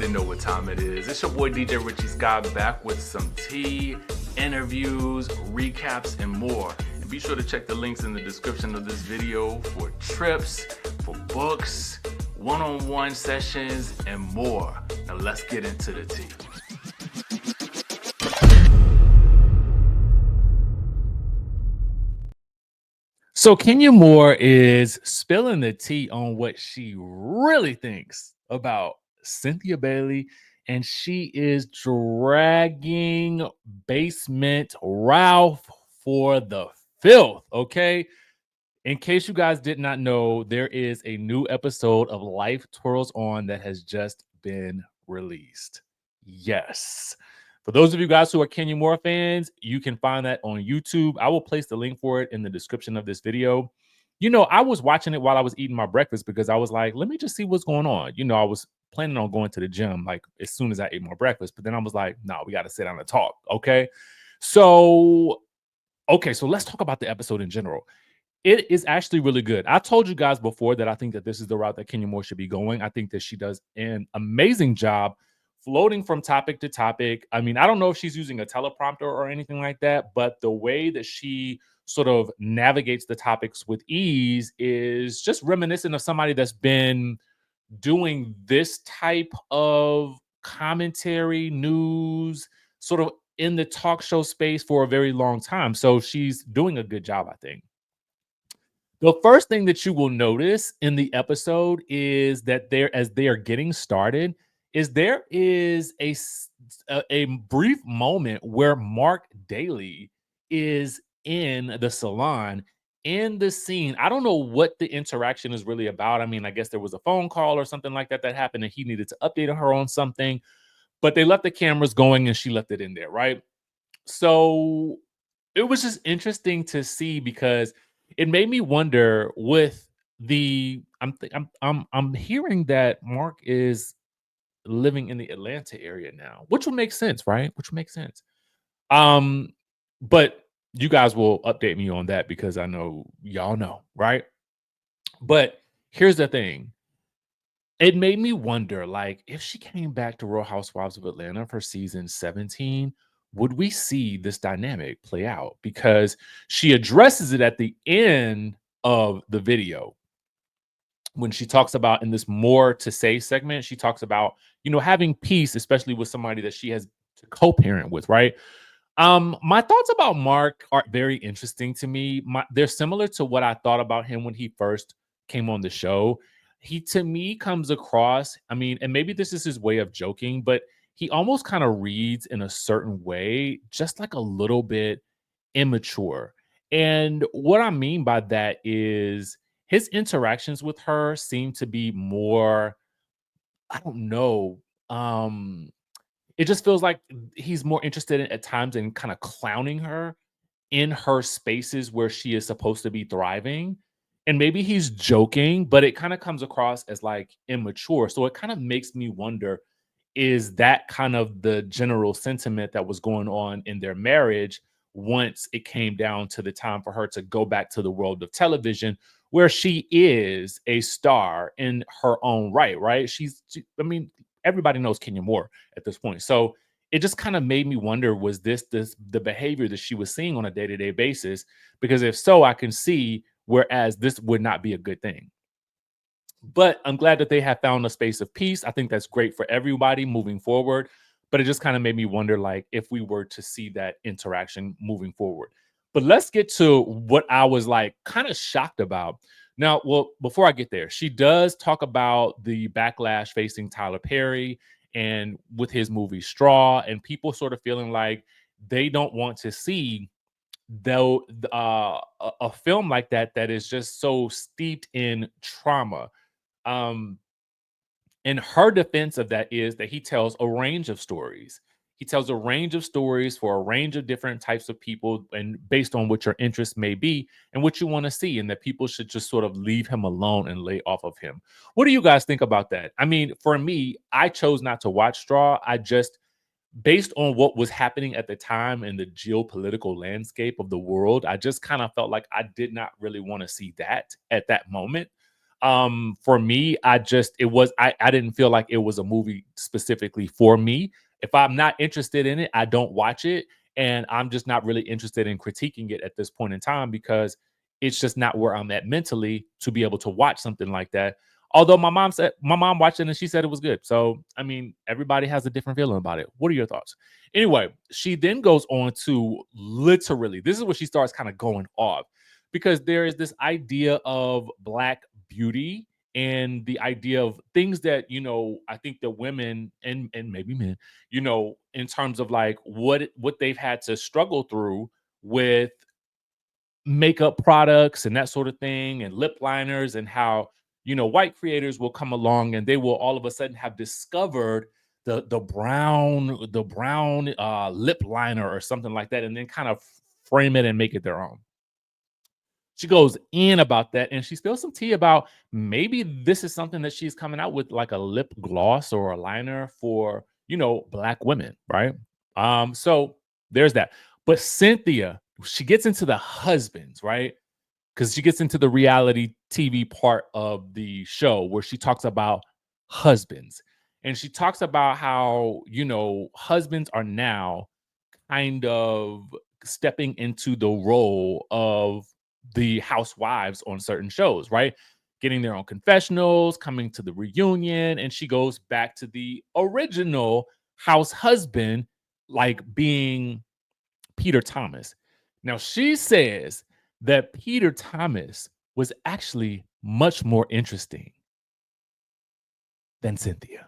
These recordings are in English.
already know what time it is. It's your boy DJ Richie Skye back with some tea, interviews, recaps, and more. And be sure to check the links in the description of this video for trips, for books, one-on-one sessions, and more. Now let's get into the tea. So Kenya Moore is spilling the tea on what she really thinks about Cynthia Bailey, and she is dragging Basement Ralph for the filth, okay? In case you guys did not know, there is a new episode of Life Twirls On that has just been released. Yes. For those of you guys who are Kenya Moore fans, you can find that on YouTube. I will place the link for it in the description of this video. You know, I was watching it while I was eating my breakfast because I was like, let me just see what's going on. You know, I was planning on going to the gym like as soon as I ate my breakfast, but then I was like, no, we got to sit down and talk. So let's talk about the episode in general. It is actually really good. I told you guys before that I think that this is the route that Kenya Moore should be going. I think that she does an amazing job floating from topic to topic. I mean, I don't know if she's using a teleprompter or anything like that, but the way that she sort of navigates the topics with ease is just reminiscent of somebody that's been doing this type of commentary, news, sort of in the talk show space for a very long time. So she's doing a good job, I think. The first thing that you will notice in the episode is that as they are getting started, there is a brief moment where Mark Daly is in the salon in the scene. I don't know what the interaction is really about. I mean, I guess there was a phone call or something like that happened and he needed to update her on something, but they left the cameras going and she left it in there, right? So it was just interesting to see because it made me wonder with I'm hearing that Mark is living in the Atlanta area now, which would make sense, right? Which would make sense. But you guys will update me on that because I know y'all know, right? But here's the thing. It made me wonder, like, if she came back to Real Housewives of Atlanta for season 17, would we see this dynamic play out? Because she addresses it at the end of the video when she talks about in this more to say segment, she talks about, you know, having peace, especially with somebody that she has to co-parent with, right? My thoughts about Mark are very interesting to me. They're similar to what I thought about him when he first came on the show. He, to me, comes across, I mean, and maybe this is his way of joking, but he almost kind of reads in a certain way, just like a little bit immature. And what I mean by that is his interactions with her seem to be more, I don't know, it just feels like he's more interested at times in kind of clowning her in her spaces where she is supposed to be thriving. And maybe he's joking, but it kind of comes across as like immature. So it kind of makes me wonder, is that kind of the general sentiment that was going on in their marriage once it came down to the time for her to go back to the world of television where she is a star in her own right, right? I mean, everybody knows Kenya Moore at this point. So it just kind of made me wonder, was this the behavior that she was seeing on a day-to-day basis? Because if so, I can see whereas this would not be a good thing. But I'm glad that they have found a space of peace. I think that's great for everybody moving forward. But it just kind of made me wonder, like, if we were to see that interaction moving forward. But let's get to what I was like kind of shocked about. Now, well, before I get there, she does talk about the backlash facing Tyler Perry and with his movie Straw, and people sort of feeling like they don't want to see though a film like that is just so steeped in trauma. Um, and her defense of that is that he tells a range of stories. He tells a range of stories for a range of different types of people, and based on what your interests may be and what you want to see, and that people should just sort of leave him alone and lay off of him. What do you guys think about that? I mean, for me, I chose not to watch Straw. I just, based on what was happening at the time in the geopolitical landscape of the world, I just kind of felt like I did not really want to see that at that moment. For me, I didn't feel like it was a movie specifically for me. If I'm not interested in it, I don't watch it, and I'm just not really interested in critiquing it at this point in time because it's just not where I'm at mentally to be able to watch something like that. Although my mom watched it and she said it was good. So I mean, everybody has a different feeling about it. What are your thoughts? Anyway, she then goes on to literally, this is where she starts kind of going off because there is this idea of black beauty and the idea of things that I think the women and maybe men, in terms of like what they've had to struggle through with makeup products and that sort of thing and lip liners, and how white creators will come along and they will all of a sudden have discovered the brown lip liner or something like that, and then kind of frame it and make it their own. She goes in about that, and she spills some tea about maybe this is something that she's coming out with, like a lip gloss or a liner for, black women, right? So there's that. But Cynthia, she gets into the husbands, right? Because she gets into the reality TV part of the show where she talks about husbands. And she talks about how, husbands are now kind of stepping into the role of the housewives on certain shows, right? Getting their own confessionals, coming to the reunion, and she goes back to the original house husband, like being Peter Thomas. Now, she says that Peter Thomas was actually much more interesting than Cynthia.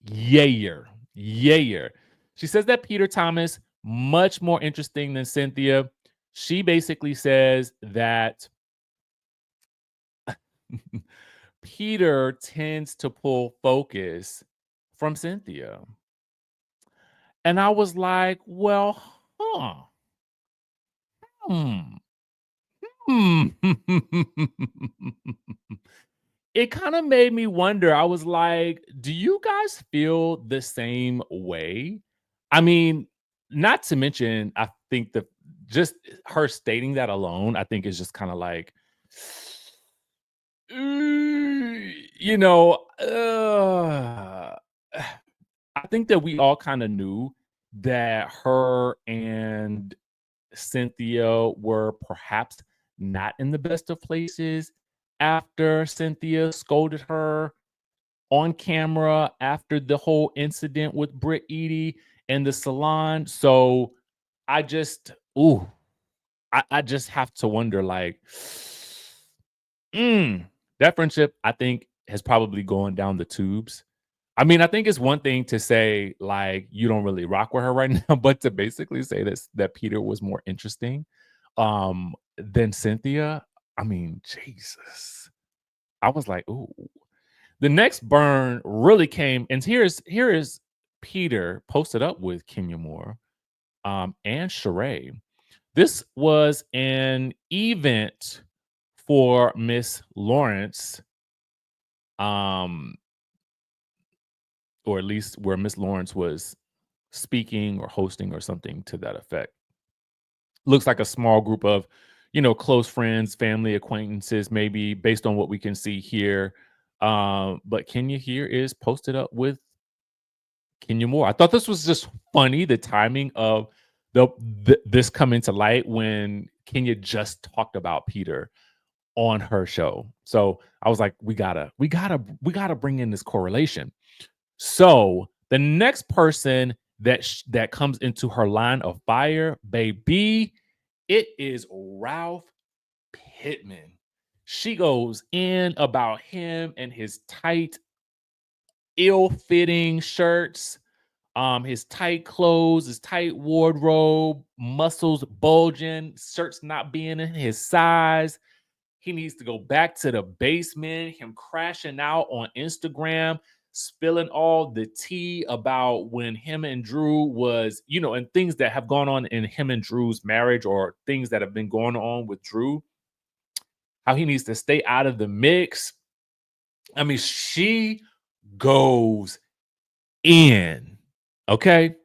Yayer. Yayer. She says that Peter Thomas much more interesting than Cynthia. She basically says that Peter tends to pull focus from Cynthia. And I was like, well, huh. Hmm. Hmm. It kind of made me wonder. I was like, do you guys feel the same way? I mean, not to mention, I think that just her stating that alone, I think is just kind of like, you know, I think that we all kind of knew that her and Cynthia were perhaps not in the best of places after Cynthia scolded her on camera after the whole incident with Britt Eady and the salon. So I just, I just have to wonder, like, mm, that friendship, I think, has probably gone down the tubes. I mean, I think it's one thing to say like you don't really rock with her right now, but to basically say that Peter was more interesting than Cynthia. I mean, Jesus. I was like, ooh. The next burn really came, and here is Peter posted up with Kenya Moore and Sheree. This was an event for Miss Lawrence, um, or at least where Miss Lawrence was speaking or hosting or something to that effect. Looks like a small group of, close friends, family, acquaintances, maybe based on what we can see here. But Kenya here is posted up with Kenya Moore. I thought this was just funny, the timing of this coming to light when Kenya just talked about Peter on her show. So I was like, we gotta bring in this correlation. So the next person that comes into her line of fire, baby, it is Ralph Pitman. She goes in about him and his tight, ill-fitting shirts, his tight clothes, his tight wardrobe, muscles bulging, shirts not being in his size. He needs to go back to the basement, him crashing out on Instagram, spilling all the tea about when him and Drew was, and things that have gone on in him and Drew's marriage, or things that have been going on with Drew, how he needs to stay out of the mix. I mean, she goes in, okay?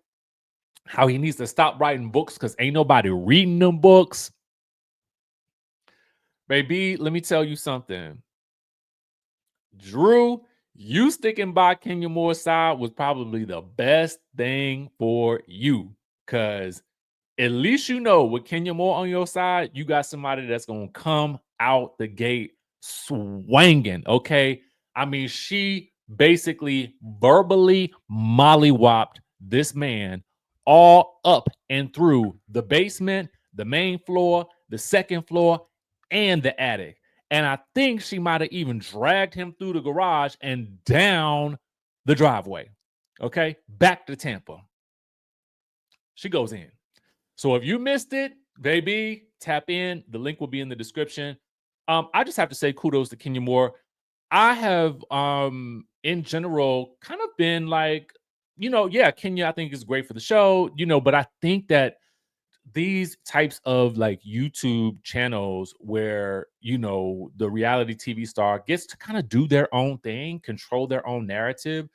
How he needs to stop writing books because ain't nobody reading them books. Baby, let me tell you something. Drew, you sticking by Kenya Moore's side was probably the best thing for you. Cause at least you know with Kenya Moore on your side, you got somebody that's gonna come out the gate swinging. Okay. I mean, she basically verbally mollywopped this man all up and through the basement, the main floor, the second floor, and the attic. And I think she might have even dragged him through the garage and down the driveway. Okay. Back to Tampa. She goes in. So if you missed it, baby, tap in. The link will be in the description. I just have to say kudos to Kenya Moore. I have in general kind of been like, yeah, Kenya I think is great for the show, but I think that these types of like YouTube channels where, the reality TV star gets to kind of do their own thing, control their own narrative,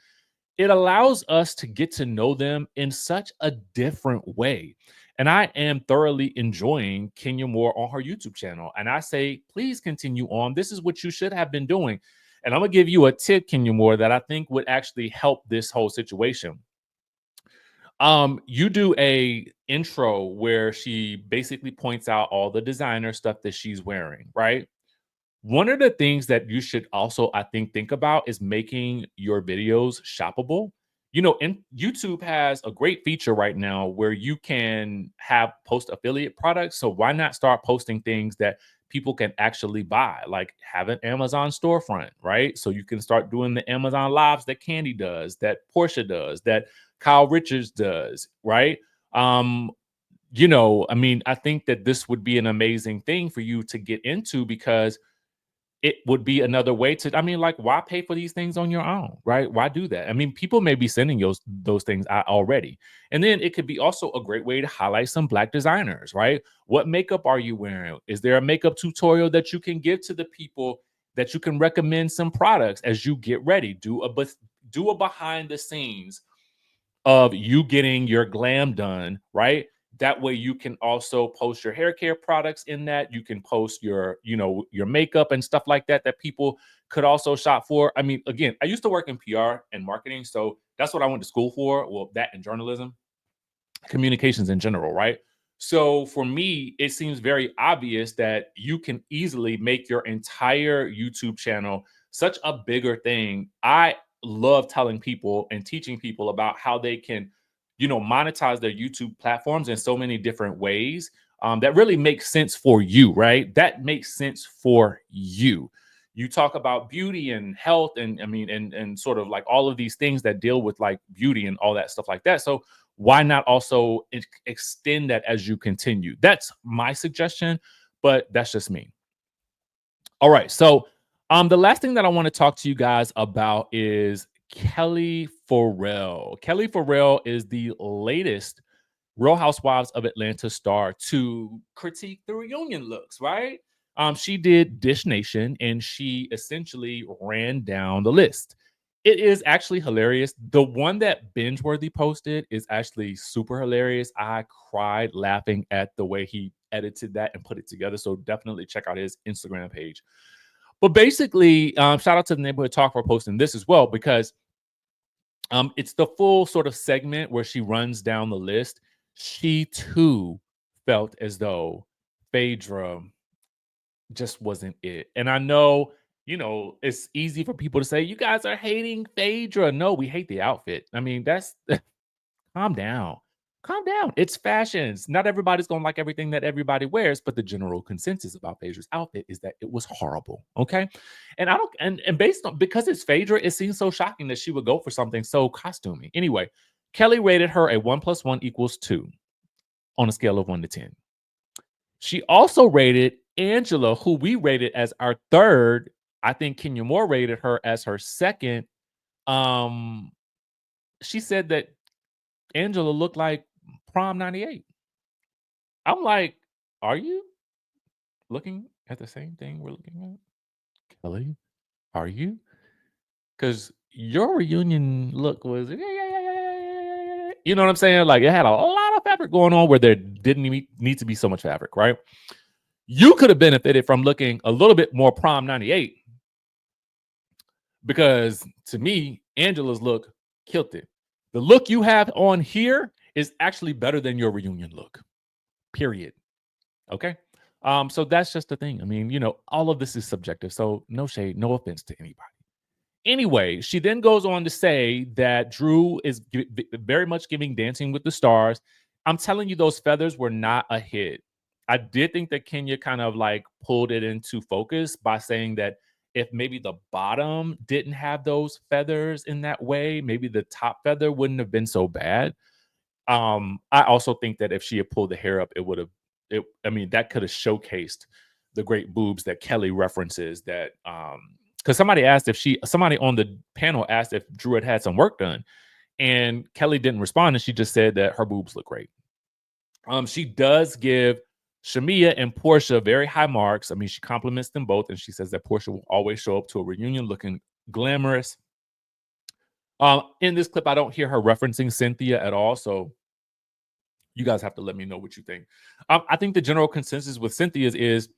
it allows us to get to know them in such a different way. And I am thoroughly enjoying Kenya Moore on her YouTube channel. And I say, please continue on. This is what you should have been doing. And I'm going to give you a tip, Kenya Moore, that I think would actually help this whole situation. You do a intro where she basically points out all the designer stuff that she's wearing, right? One of the things that you should also, I think about is making your videos shoppable. And YouTube has a great feature right now where you can have post affiliate products. So why not start posting things that people can actually buy, like have an Amazon storefront, right? So you can start doing the Amazon lives that Candy does, that Portia does, that Kyle Richards does, right? I mean, I think that this would be an amazing thing for you to get into because it would be another way to, I mean, like, why pay for these things on your own, right? Why do that? I mean, people may be sending those things out already. And then it could be also a great way to highlight some Black designers, right? What makeup are you wearing? Is there a makeup tutorial that you can give to the people that you can recommend some products as you get ready? Do a behind the scenes of you getting your glam done, right? That way you can also post your hair care products in that. You can post your makeup and stuff like that people could also shop for. I mean, again, I used to work in PR and marketing, so that's what I went to school for. Well, that and journalism, communications in general, right? So for me, it seems very obvious that you can easily make your entire YouTube channel such a bigger thing. I love telling people and teaching people about how they can, monetize their YouTube platforms in so many different ways that really makes sense for you, right? That makes sense for you. You talk about beauty and health and I mean, and sort of like all of these things that deal with like beauty and all that stuff like that. So why not also extend that as you continue? That's my suggestion, but that's just me. All right. So the last thing that I want to talk to you guys about is Kelly Forel. Kelly Forel is the latest Real Housewives of Atlanta star to critique the reunion looks, right? She did Dish Nation and she essentially ran down the list. It is actually hilarious. The one that Bingeworthy posted is actually super hilarious. I cried laughing at the way he edited that and put it together. So definitely check out his Instagram page. But basically, shout out to the Neighborhood Talk for posting this as well, because it's the full sort of segment where she runs down the list. She too felt as though Phaedra just wasn't it. And I know, it's easy for people to say, you guys are hating Phaedra. No, we hate the outfit. I mean, that's calm down. Calm down. It's fashions. Not everybody's gonna like everything that everybody wears, but the general consensus about Phaedra's outfit is that it was horrible. Okay. And I don't and based on because it's Phaedra, it seems so shocking that she would go for something so costumey. Anyway, Kelly rated her a 1 + 1 = 2 on a scale of 1 to 10. She also rated Angela, who we rated as our third. I think Kenya Moore rated her as her second. Um, she said that Angela looked like prom 98. I'm like, are you looking at the same thing we're looking at? Kelly, are you? Because your reunion look was, you know what I'm saying? Like it had a lot of fabric going on where there didn't need to be so much fabric, right? You could have benefited from looking a little bit more prom 98, because to me, Angela's look killed it. The look you have on here is actually better than your reunion look, period. Okay. So that's just the thing. I mean, you know, all of this is subjective. So no shade, no offense to anybody. Anyway, she then goes on to say that Drew is very much giving Dancing with the Stars. I'm telling you, those feathers were not a hit. I did think that Kenya kind of like pulled it into focus by saying that if maybe the bottom didn't have those feathers in that way, maybe the top feather wouldn't have been so bad. I also think that if she had pulled the hair up, it would have I mean, that could have showcased the great boobs that Kelly references. That because somebody on the panel asked if Drew had some work done, and Kelly didn't respond, and she just said that her boobs look great. She does give Shamia and Portia very high marks. I mean, she compliments them both, and she says that Portia will always show up to a reunion looking glamorous. In this clip, I don't hear her referencing Cynthia at all, so you guys have to let me know what you think. I think the general consensus with Cynthia's is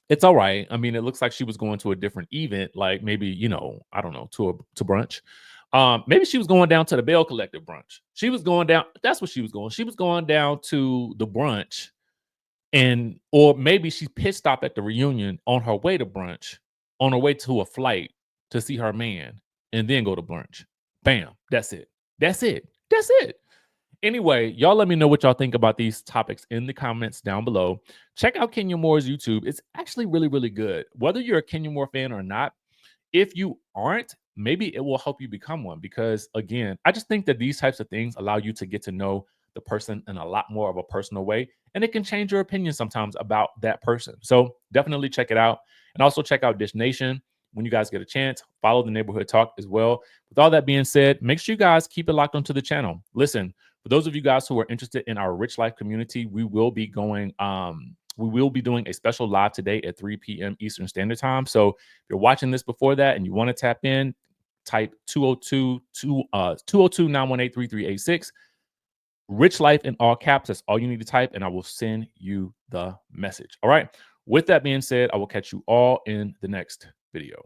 it's all right. I mean, it looks like she was going to a different event, like maybe, you know, I don't know, to brunch. Maybe she was going down to the Bell Collective brunch. She was going down. That's what she was going. She was going down to the brunch, or maybe she pit stopped at the reunion on her way to brunch, on her way to a flight to see her man, and then go to brunch. Bam. That's it. That's it. That's it. Anyway, y'all let me know what y'all think about these topics in the comments down below. Check out Kenya Moore's YouTube. It's actually really, really good. Whether you're a Kenya Moore fan or not, if you aren't, maybe it will help you become one, because again, I just think that these types of things allow you to get to know the person in a lot more of a personal way, and it can change your opinion sometimes about that person. So definitely check it out. And also check out Dish Nation when you guys get a chance. Follow the Neighborhood Talk as well. With all that being said, make sure you guys keep it locked onto the channel. Listen, for those of you guys who are interested in our Rich Life community, we will be doing a special live today at 3 p.m. Eastern Standard Time. So if you're watching this before that and you want to tap in, type 202-918-3386. Rich Life in all caps. That's all you need to type, and I will send you the message. All right. With that being said, I will catch you all in the next video.